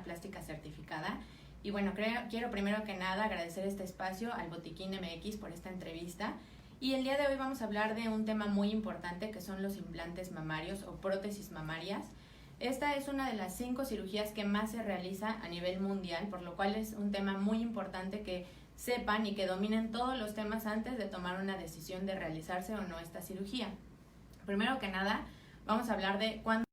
plástica certificada. Y bueno, quiero primero que nada agradecer este espacio al Botiquín MX por esta entrevista. Y el día de hoy vamos a hablar de un tema muy importante que son los implantes mamarios o prótesis mamarias. Esta es una de las 5 cirugías que más se realiza a nivel mundial, por lo cual es un tema muy importante que sepan y que dominen todos los temas antes de tomar una decisión de realizarse o no esta cirugía. Primero que nada, vamos a hablar de cuándo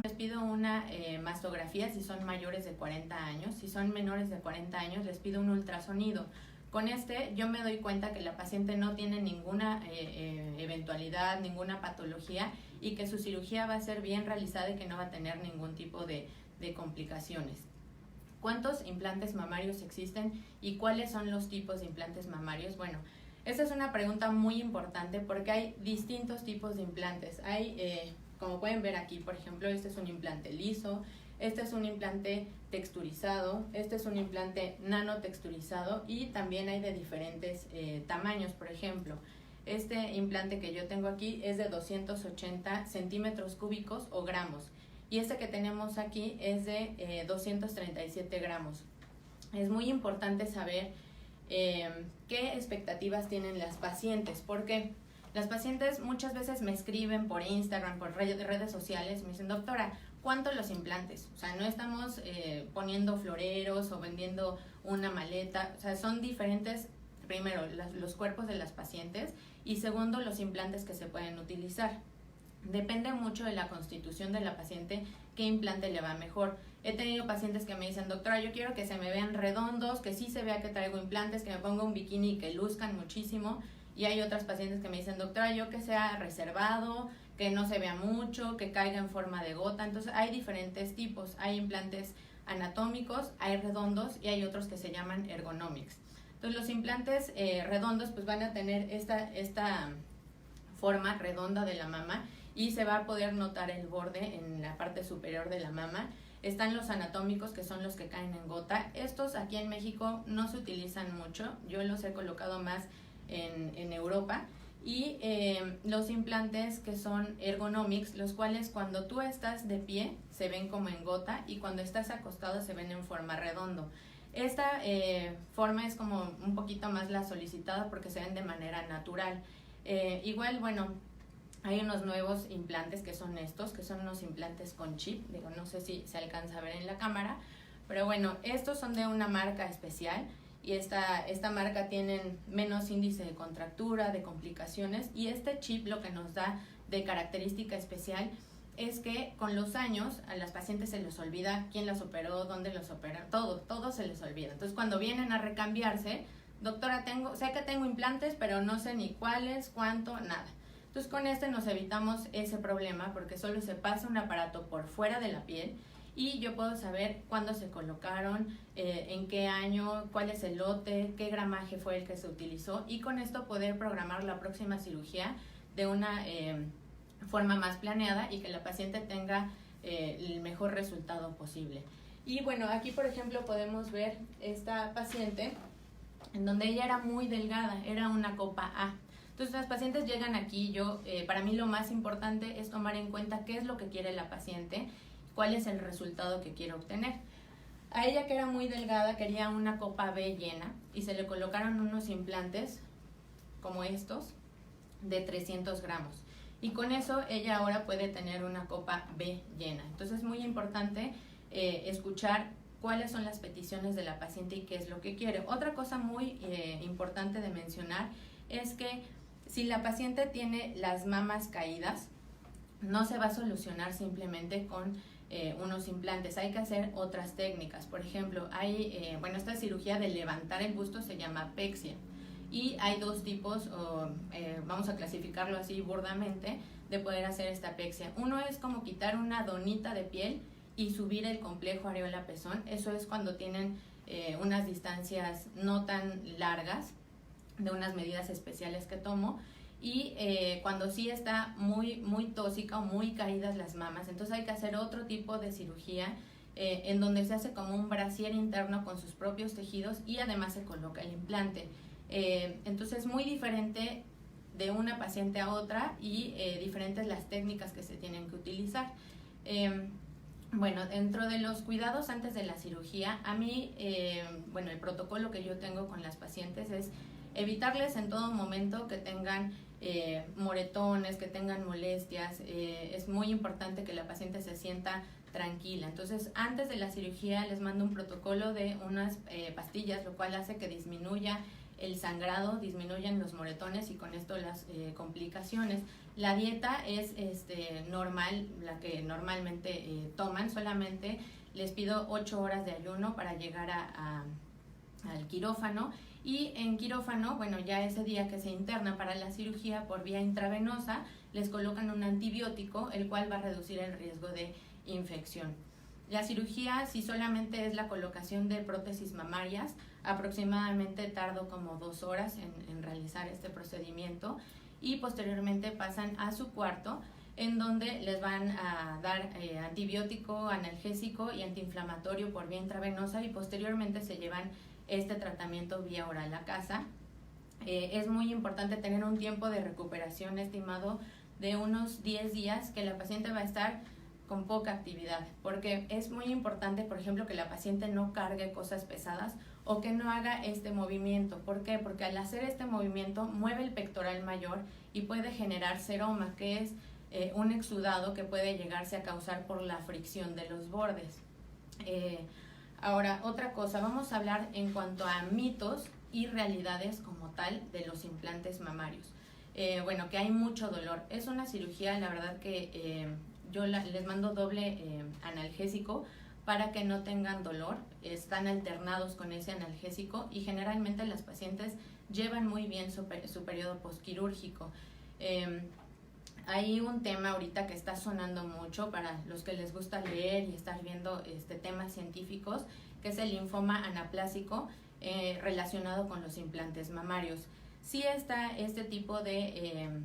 les pido una mastografía si son mayores de 40 años, si son menores de 40 años les pido un ultrasonido. Con este yo me doy cuenta que la paciente no tiene ninguna eventualidad, ninguna patología y que su cirugía va a ser bien realizada y que no va a tener ningún tipo de complicaciones. ¿Cuántos implantes mamarios existen y cuáles son los tipos de implantes mamarios? Bueno, esta es una pregunta muy importante porque hay distintos tipos de implantes. Hay, como pueden ver aquí, por ejemplo, este es un implante liso, este es un implante texturizado, este es un implante nanotexturizado y también hay de diferentes tamaños. Por ejemplo, este implante que yo tengo aquí es de 280 centímetros cúbicos o gramos y este que tenemos aquí es de 237 gramos. Es muy importante saber qué expectativas tienen las pacientes, porque las pacientes muchas veces me escriben por Instagram, por redes sociales, me dicen, doctora, ¿cuánto los implantes? O sea, no estamos poniendo floreros o vendiendo una maleta, o sea, son diferentes, primero, los cuerpos de las pacientes y segundo, los implantes que se pueden utilizar. Depende mucho de la constitución de la paciente qué implante le va mejor. He tenido pacientes que me dicen, doctora, yo quiero que se me vean redondos, que sí se vea que traigo implantes, que me ponga un bikini y que luzcan muchísimo. Y hay otras pacientes que me dicen, doctora, yo que sea reservado, que no se vea mucho, que caiga en forma de gota. Entonces hay diferentes tipos. Hay implantes anatómicos, hay redondos y hay otros que se llaman ergonomics. Entonces los implantes redondos pues van a tener esta forma redonda de la mama y se va a poder notar el borde en la parte superior de la mama. Están los anatómicos, que son los que caen en gota. Estos aquí en México no se utilizan mucho, yo los he colocado más en Europa. Y los implantes que son ergonomics, los cuales cuando tú estás de pie se ven como en gota y cuando estás acostado se ven en forma redondo. Esta forma es como un poquito más la solicitada porque se ven de manera natural. Igual, bueno, hay unos nuevos implantes que son estos, que son unos implantes con chip, digo, no sé si se alcanza a ver en la cámara, pero bueno, estos son de una marca especial y esta marca tienen menos índice de contractura, de complicaciones, y este chip lo que nos da de característica especial es que con los años a las pacientes se les olvida quién las operó, dónde los operaron, todo se les olvida. Entonces cuando vienen a recambiarse, doctora, sé que tengo implantes, pero no sé ni cuáles, cuánto, nada. Entonces con este nos evitamos ese problema porque solo se pasa un aparato por fuera de la piel y yo puedo saber cuándo se colocaron, en qué año, cuál es el lote, qué gramaje fue el que se utilizó y con esto poder programar la próxima cirugía de una forma más planeada y que la paciente tenga el mejor resultado posible. Y bueno, aquí por ejemplo podemos ver esta paciente en donde ella era muy delgada, era una copa A. Entonces las pacientes llegan aquí, para mí lo más importante es tomar en cuenta qué es lo que quiere la paciente, cuál es el resultado que quiere obtener. A ella, que era muy delgada, quería una copa B llena y se le colocaron unos implantes como estos de 300 gramos y con eso ella ahora puede tener una copa B llena. Entonces es muy importante escuchar cuáles son las peticiones de la paciente y qué es lo que quiere. Otra cosa muy importante de mencionar es que si la paciente tiene las mamas caídas, no se va a solucionar simplemente con unos implantes, hay que hacer otras técnicas. Por ejemplo, esta cirugía de levantar el busto se llama pexia y hay dos tipos, vamos a clasificarlo así burdamente, de poder hacer esta pexia. Uno es como quitar una donita de piel y subir el complejo areola-pezón. Eso es cuando tienen unas distancias no tan largas, de unas medidas especiales que tomo, y cuando sí está muy tóxica o muy caídas las mamas, entonces hay que hacer otro tipo de cirugía en donde se hace como un brasier interno con sus propios tejidos y además se coloca el implante. Entonces es muy diferente de una paciente a otra y diferentes las técnicas que se tienen que utilizar. Bueno, dentro de los cuidados antes de la cirugía, a mí, bueno, el protocolo que yo tengo con las pacientes es evitarles en todo momento que tengan moretones, que tengan molestias. Es muy importante que la paciente se sienta tranquila. Entonces, antes de la cirugía les mando un protocolo de unas pastillas, lo cual hace que disminuya el sangrado, disminuyan los moretones y con esto las complicaciones. La dieta es normal, la que normalmente toman, solamente les pido 8 horas de ayuno para llegar al quirófano, y en quirófano, bueno, ya ese día que se interna para la cirugía por vía intravenosa, les colocan un antibiótico, el cual va a reducir el riesgo de infección. La cirugía, si solamente es la colocación de prótesis mamarias, aproximadamente tardo como 2 horas en realizar este procedimiento, y posteriormente pasan a su cuarto, en donde les van a dar antibiótico, analgésico y antiinflamatorio por vía intravenosa, y posteriormente se llevan este tratamiento vía oral a casa. Es muy importante tener un tiempo de recuperación estimado de unos 10 días que la paciente va a estar con poca actividad, porque es muy importante, por ejemplo, que la paciente no cargue cosas pesadas o que no haga este movimiento. ¿Por qué? Porque al hacer este movimiento mueve el pectoral mayor y puede generar seroma, que es un exudado que puede llegarse a causar por la fricción de los bordes. Ahora, otra cosa, vamos a hablar en cuanto a mitos y realidades como tal de los implantes mamarios. Bueno, que hay mucho dolor. Es una cirugía, la verdad que yo les mando doble analgésico para que no tengan dolor. Están alternados con ese analgésico y generalmente las pacientes llevan muy bien su periodo postquirúrgico. Hay un tema ahorita que está sonando mucho para los que les gusta leer y estar viendo temas científicos, que es el linfoma anaplásico relacionado con los implantes mamarios. Sí está este tipo de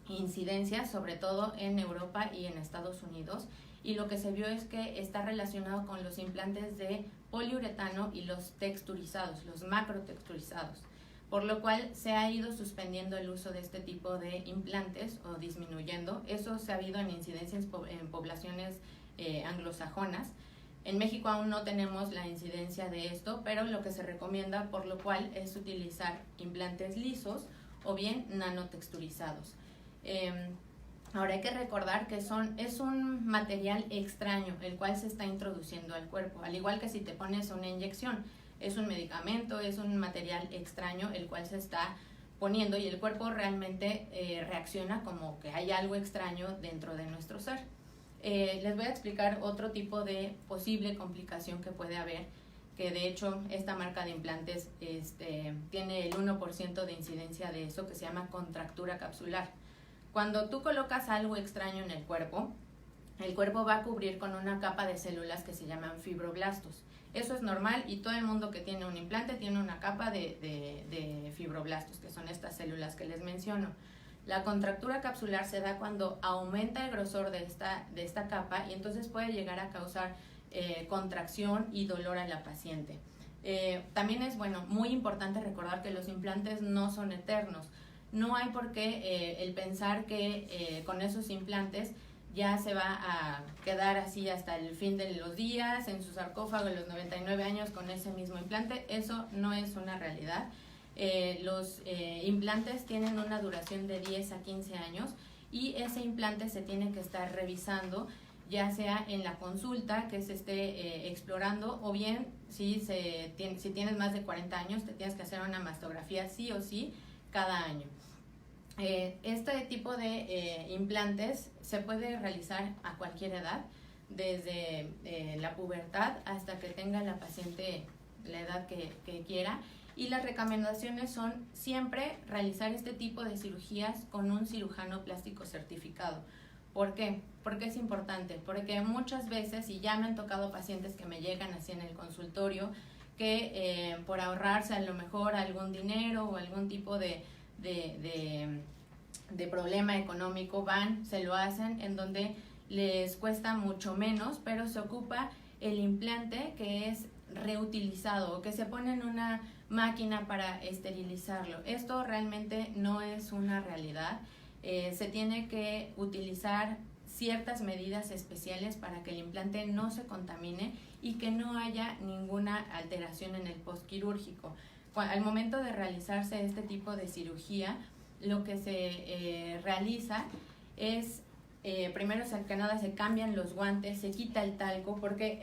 incidencias, sobre todo en Europa y en Estados Unidos, y lo que se vio es que está relacionado con los implantes de poliuretano y los texturizados, los macrotexturizados, por lo cual se ha ido suspendiendo el uso de este tipo de implantes o disminuyendo. Eso se ha habido en incidencias en poblaciones anglosajonas. En México aún no tenemos la incidencia de esto, pero lo que se recomienda, por lo cual, es utilizar implantes lisos o bien nanotexturizados. Ahora hay que recordar que es un material extraño el cual se está introduciendo al cuerpo, al igual que si te pones una inyección. Es un medicamento, es un material extraño el cual se está poniendo y el cuerpo realmente reacciona como que hay algo extraño dentro de nuestro ser. Les voy a explicar otro tipo de posible complicación que puede haber, que de hecho esta marca de implantes tiene el 1% de incidencia de eso, que se llama contractura capsular. Cuando tú colocas algo extraño en el cuerpo va a cubrir con una capa de células que se llaman fibroblastos. Eso es normal y todo el mundo que tiene un implante tiene una capa de fibroblastos, que son estas células que les menciono. La contractura capsular se da cuando aumenta el grosor de esta capa y entonces puede llegar a causar contracción y dolor a la paciente. También es muy importante recordar que los implantes no son eternos. No hay por qué el pensar que con esos implantes ya se va a quedar así hasta el fin de los días, en su sarcófago a los 99 años con ese mismo implante. Eso no es una realidad. Los implantes tienen una duración de 10 a 15 años y ese implante se tiene que estar revisando, ya sea en la consulta que se esté explorando, o bien si tienes más de 40 años te tienes que hacer una mastografía sí o sí cada año. Este tipo de implantes se puede realizar a cualquier edad, desde la pubertad hasta que tenga la paciente la edad que quiera, y las recomendaciones son siempre realizar este tipo de cirugías con un cirujano plástico certificado. ¿Por qué? Porque es importante, porque muchas veces, y ya me han tocado pacientes que me llegan así en el consultorio, que por ahorrarse a lo mejor algún dinero o algún tipo de problema económico van, se lo hacen, en donde les cuesta mucho menos, pero se ocupa el implante que es reutilizado o que se pone en una máquina para esterilizarlo. Esto realmente no es una realidad. Se tiene que utilizar ciertas medidas especiales para que el implante no se contamine y que no haya ninguna alteración en el postquirúrgico. Al momento de realizarse este tipo de cirugía, lo que se realiza es, primero que nada, se cambian los guantes, se quita el talco, porque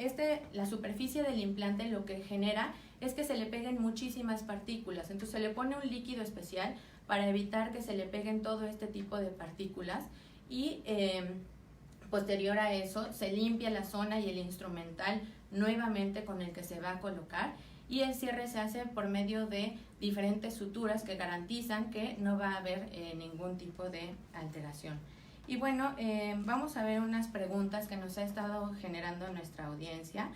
la superficie del implante lo que genera es que se le peguen muchísimas partículas. Entonces se le pone un líquido especial para evitar que se le peguen todo este tipo de partículas y posterior a eso se limpia la zona y el instrumental nuevamente con el que se va a colocar, y el cierre se hace por medio de diferentes suturas que garantizan que no va a haber ningún tipo de alteración. Y bueno, vamos a ver unas preguntas que nos ha estado generando nuestra audiencia.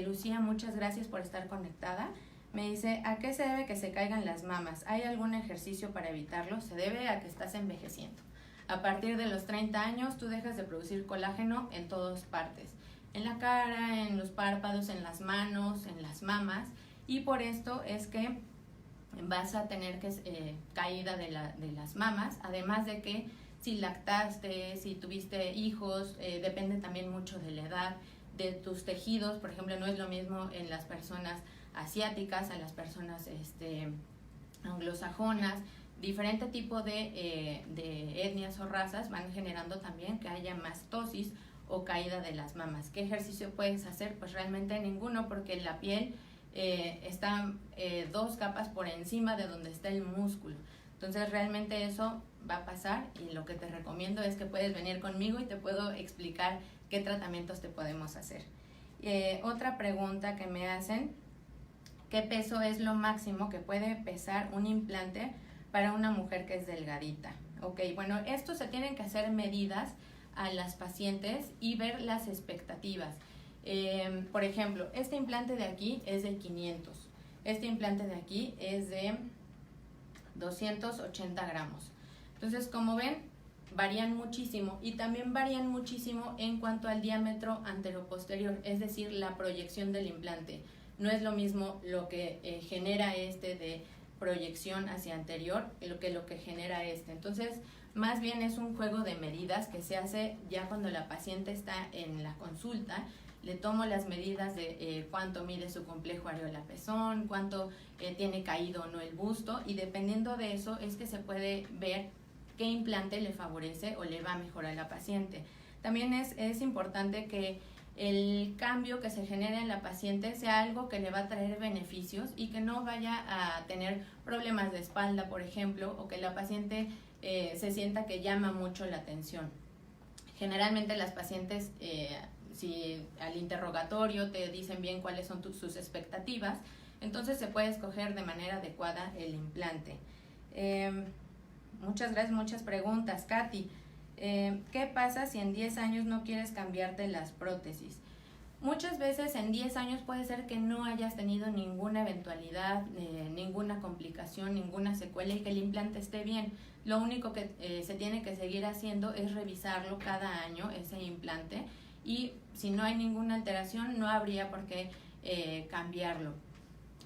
Lucía, muchas gracias por estar conectada. Me dice, ¿a qué se debe que se caigan las mamas? ¿Hay algún ejercicio para evitarlo? Se debe a que estás envejeciendo. A partir de los 30 años tú dejas de producir colágeno en todas partes, en la cara, en los párpados, en las manos, en las mamas, y por esto es que vas a tener caída de las mamas, además de que si lactaste, si tuviste hijos, depende también mucho de la edad, de tus tejidos. Por ejemplo, no es lo mismo en las personas asiáticas, en las personas anglosajonas. Diferente tipo de etnias o razas van generando también que haya mastosis o caída de las mamas. ¿Qué ejercicio puedes hacer? Pues realmente ninguno, porque la piel está 2 capas por encima de donde está el músculo. Entonces realmente eso va a pasar, y lo que te recomiendo es que puedes venir conmigo y te puedo explicar qué tratamientos te podemos hacer. Otra pregunta que me hacen, ¿qué peso es lo máximo que puede pesar un implante para una mujer que es delgadita? Ok, bueno, esto se tienen que hacer medidas a las pacientes y ver las expectativas. Por ejemplo, este implante de aquí es de 500, este implante de aquí es de 280 gramos. Entonces, como ven, varían muchísimo, y también varían muchísimo en cuanto al diámetro anteroposterior, es decir, la proyección del implante. No es lo mismo lo que genera de proyección hacia anterior que lo que genera Entonces, más bien es un juego de medidas que se hace ya cuando la paciente está en la consulta. Le tomo las medidas de cuánto mide su complejo areola-pezón, cuánto tiene caído o no el busto, y dependiendo de eso es que se puede ver qué implante le favorece o le va a mejorar a la paciente. También es importante que el cambio que se genere en la paciente sea algo que le va a traer beneficios y que no vaya a tener problemas de espalda, por ejemplo, o que la paciente se sienta que llama mucho la atención. Generalmente las pacientes, si al interrogatorio te dicen bien cuáles son sus expectativas, entonces se puede escoger de manera adecuada el implante. Muchas gracias, muchas preguntas. Katy, ¿qué pasa si en 10 años no quieres cambiarte las prótesis? Muchas veces en 10 años puede ser que no hayas tenido ninguna eventualidad, ninguna complicación, ninguna secuela, y que el implante esté bien. Lo único que se tiene que seguir haciendo es revisarlo cada año, ese implante, y si no hay ninguna alteración no habría por qué cambiarlo.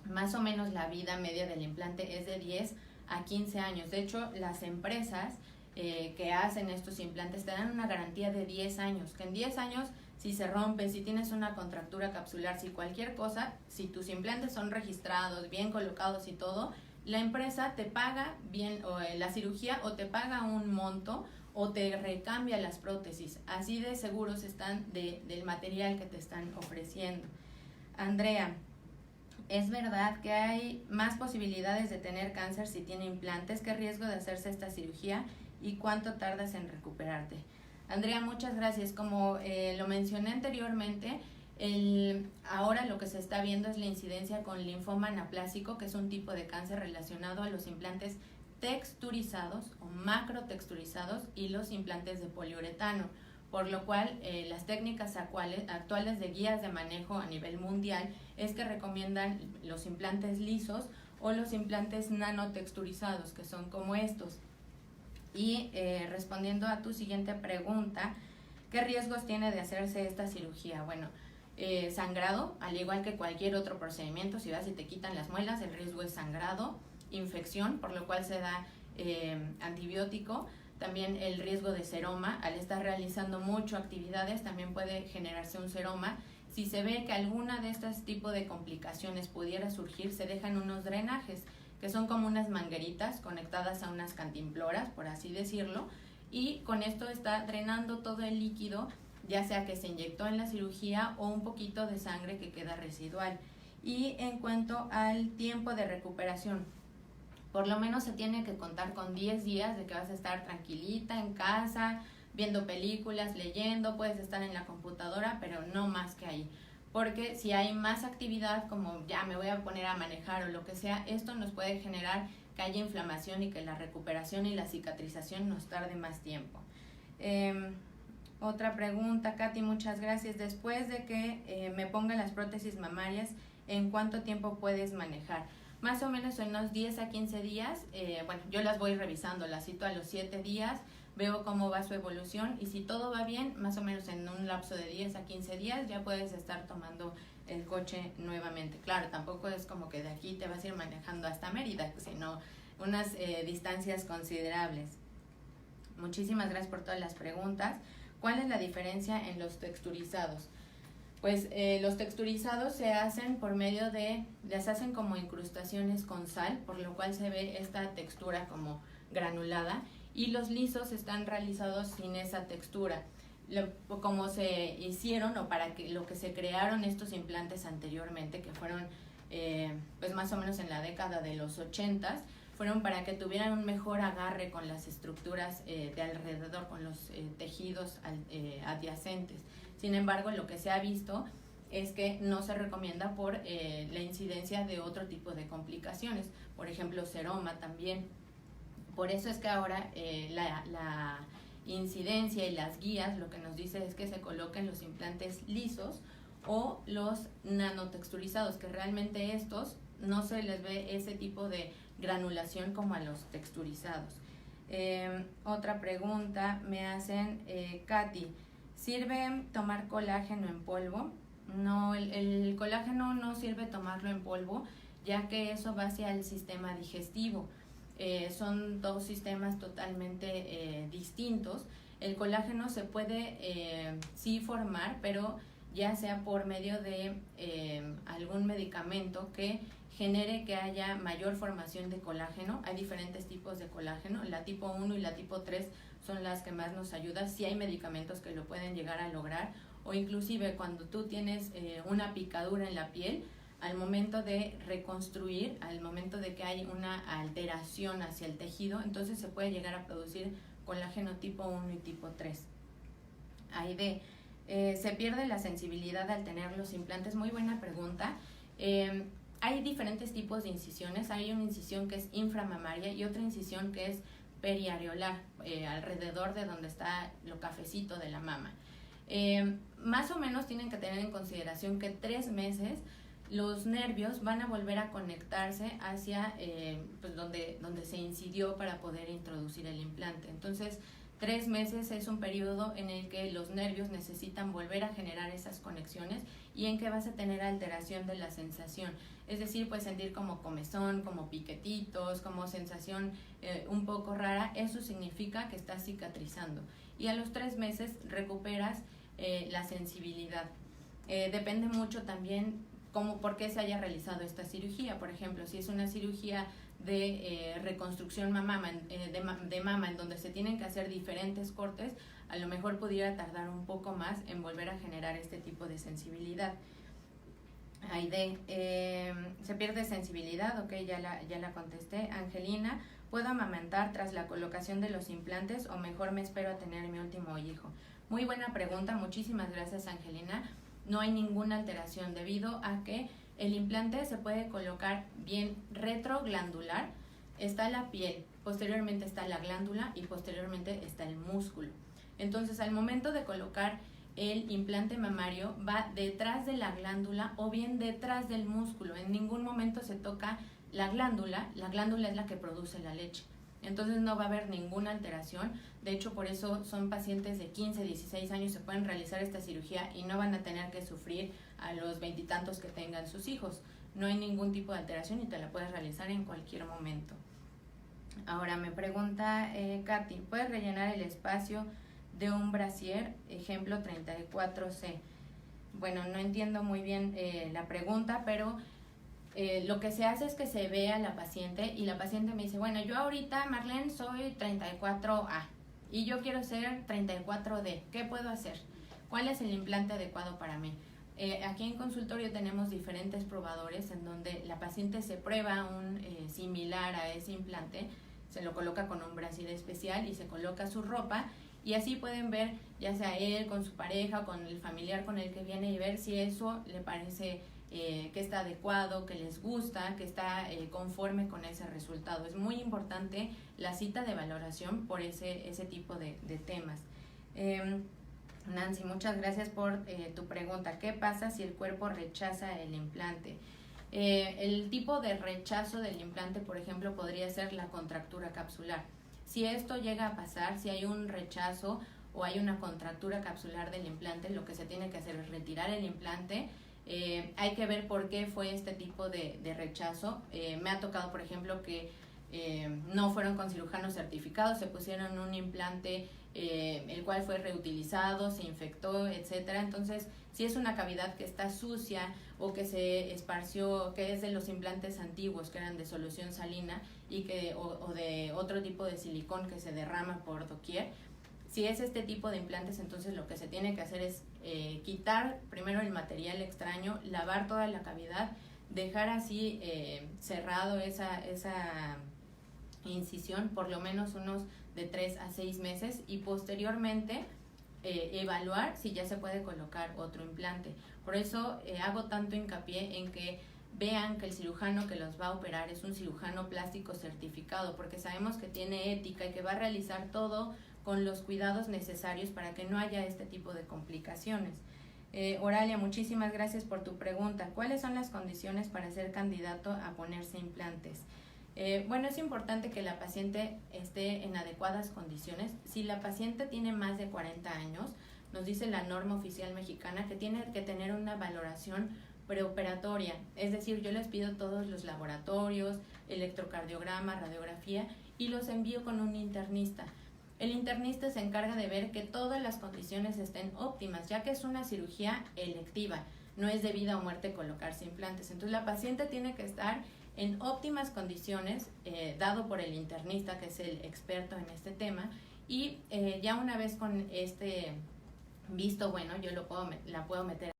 Más o menos la vida media del implante es de 10 a 15 años. De hecho, las empresas que hacen estos implantes te dan una garantía de 10 años, que en 10 años, si se rompe, si tienes una contractura capsular, si cualquier cosa, si tus implantes son registrados, bien colocados y todo, la empresa te paga bien la cirugía, o te paga un monto, o te recambia las prótesis. Así de seguros están del material que te están ofreciendo. Andrea, ¿es verdad que hay más posibilidades de tener cáncer si tiene implantes? ¿Qué riesgo de hacerse esta cirugía y cuánto tardas en recuperarte? Andrea, muchas gracias. Como lo mencioné anteriormente, ahora lo que se está viendo es la incidencia con linfoma anaplásico, que es un tipo de cáncer relacionado a los implantes texturizados o macrotexturizados y los implantes de poliuretano, por lo cual las técnicas actuales de guías de manejo a nivel mundial es que recomiendan los implantes lisos o los implantes nanotexturizados, que son como estos. Y respondiendo a tu siguiente pregunta, ¿qué riesgos tiene de hacerse esta cirugía? Bueno, sangrado, al igual que cualquier otro procedimiento, si vas y te quitan las muelas, el riesgo es sangrado, infección, por lo cual se da antibiótico. También el riesgo de seroma, al estar realizando mucho actividades también puede generarse un seroma. Si se ve que alguna de estos tipos de complicaciones pudiera surgir, se dejan unos drenajes, que son como unas mangueritas conectadas a unas cantimploras, por así decirlo, y con esto está drenando todo el líquido, ya sea que se inyectó en la cirugía o un poquito de sangre que queda residual. Y en cuanto al tiempo de recuperación, por lo menos se tiene que contar con 10 días de que vas a estar tranquilita en casa, viendo películas, leyendo, puedes estar en la computadora, pero no más que ahí. Porque si hay más actividad, como ya me voy a poner a manejar o lo que sea, esto nos puede generar que haya inflamación y que la recuperación y la cicatrización nos tarde más tiempo. Otra pregunta, Katy, muchas gracias. Después de que me pongan las prótesis mamarias, ¿en cuánto tiempo puedes manejar? Más o menos en unos 10 a 15 días, bueno, yo las voy revisando, las cito a los 7 días, veo cómo va su evolución y si todo va bien, más o menos en un lapso de 10 a 15 días ya puedes estar tomando el coche nuevamente. Claro, tampoco es como que de aquí te vas a ir manejando hasta Mérida, sino unas distancias considerables. Muchísimas gracias por todas las preguntas. ¿Cuál es la diferencia en los texturizados? Pues los texturizados se hacen por medio de, les hacen como incrustaciones con sal, por lo cual se ve esta textura como granulada, y los lisos están realizados sin esa textura. Como se hicieron o para que lo que se crearon estos implantes anteriormente, que fueron pues más o menos en la década de los 80s, fueron para que tuvieran un mejor agarre con las estructuras de alrededor, con los tejidos adyacentes. Sin embargo, lo que se ha visto es que no se recomienda por la incidencia de otro tipo de complicaciones, por ejemplo, seroma también. Por eso es que ahora la incidencia y las guías lo que nos dice es que se coloquen los implantes lisos o los nanotexturizados, que realmente estos no se les ve ese tipo de granulación como a los texturizados. Otra pregunta me hacen, Katy, ¿sirve tomar colágeno en polvo? No, el colágeno no sirve tomarlo en polvo, ya que eso va hacia el sistema digestivo. Son dos sistemas totalmente distintos. El colágeno se puede sí formar, pero ya sea por medio de algún medicamento que genere que haya mayor formación de colágeno. Hay diferentes tipos de colágeno, la tipo 1 y la tipo 3 son las que más nos ayudan. Sí hay medicamentos que lo pueden llegar a lograr, o inclusive cuando tú tienes una picadura en la piel, al momento de reconstruir, al momento de que hay una alteración hacia el tejido, entonces se puede llegar a producir colágeno tipo 1 y tipo 3. Aide, ¿se pierde la sensibilidad al tener los implantes? Muy buena pregunta. Hay diferentes tipos de incisiones. Hay una incisión que es inframamaria y otra incisión que es periareolar, alrededor de donde está lo cafecito de la mama. Más o menos tienen que tener en consideración que 3 meses los nervios van a volver a conectarse hacia pues donde se incidió para poder introducir el implante. Entonces, 3 meses es un periodo en el que los nervios necesitan volver a generar esas conexiones y en que vas a tener alteración de la sensación. Es decir, puedes sentir como comezón, como piquetitos, como sensación un poco rara. Eso significa que estás cicatrizando. Y a los 3 meses recuperas la sensibilidad. Depende mucho también por qué se haya realizado esta cirugía. Por ejemplo, si es una cirugía de reconstrucción de mama en donde se tienen que hacer diferentes cortes, a lo mejor pudiera tardar un poco más en volver a generar este tipo de sensibilidad. Aide, ¿se pierde sensibilidad? Ok, ya la contesté. Angelina, ¿puedo amamantar tras la colocación de los implantes o mejor me espero a tener mi último hijo? Muy buena pregunta, muchísimas gracias, Angelina. No hay ninguna alteración debido a que el implante se puede colocar bien retroglandular. Está la piel, posteriormente está la glándula y posteriormente está el músculo. Entonces, al momento de colocar el implante mamario, va detrás de la glándula o bien detrás del músculo. En ningún momento se toca la glándula es la que produce la leche. Entonces no va a haber ninguna alteración. De hecho, por eso son pacientes de 15, 16 años, se pueden realizar esta cirugía y no van a tener que sufrir a los veintitantos que tengan sus hijos. No hay ningún tipo de alteración y te la puedes realizar en cualquier momento. Ahora me pregunta Katy, ¿puedes rellenar el espacio de un brasier? Ejemplo 34C. Bueno, no entiendo muy bien la pregunta, pero lo que se hace es que se ve a la paciente y la paciente me dice, bueno, yo ahorita, Marlene, soy 34A y yo quiero ser 34D. ¿Qué puedo hacer? ¿Cuál es el implante adecuado para mí? Aquí en consultorio tenemos diferentes probadores en donde la paciente se prueba un similar a ese implante, se lo coloca con un brasier especial y se coloca su ropa y así pueden ver, ya sea él con su pareja, con el familiar con el que viene, y ver si eso le parece que está adecuado, que les gusta, que está conforme con ese resultado. Es muy importante la cita de valoración por ese tipo de temas. Nancy, muchas gracias por tu pregunta. ¿Qué pasa si el cuerpo rechaza el implante? El tipo de rechazo del implante, por ejemplo, podría ser la contractura capsular. Si esto llega a pasar, si hay un rechazo o hay una contractura capsular del implante, lo que se tiene que hacer es retirar el implante. Hay que ver por qué fue este tipo de rechazo. Me ha tocado, por ejemplo, que no fueron con cirujanos certificados, se pusieron un implante el cual fue reutilizado, se infectó, etcétera. Entonces, si es una cavidad que está sucia o que se esparció, que es de los implantes antiguos que eran de solución salina y o de otro tipo de silicón que se derrama por doquier, si es este tipo de implantes, entonces lo que se tiene que hacer es quitar primero el material extraño, lavar toda la cavidad, dejar así cerrado esa incisión por lo menos unos de 3 a 6 meses y posteriormente evaluar si ya se puede colocar otro implante. Por eso hago tanto hincapié en que vean que el cirujano que los va a operar es un cirujano plástico certificado, porque sabemos que tiene ética y que va a realizar todo con los cuidados necesarios para que no haya este tipo de complicaciones. Oralia, muchísimas gracias por tu pregunta. ¿Cuáles son las condiciones para ser candidato a ponerse implantes? Bueno, es importante que la paciente esté en adecuadas condiciones. Si la paciente tiene más de 40 años, nos dice la norma oficial mexicana que tiene que tener una valoración preoperatoria, es decir, yo les pido todos los laboratorios, electrocardiograma, radiografía y los envío con un internista. El internista se encarga de ver que todas las condiciones estén óptimas, ya que es una cirugía electiva, no es de vida o muerte colocarse implantes. Entonces la paciente tiene que estar en óptimas condiciones, dado por el internista, que es el experto en este tema, y ya una vez con este visto bueno, yo la puedo meter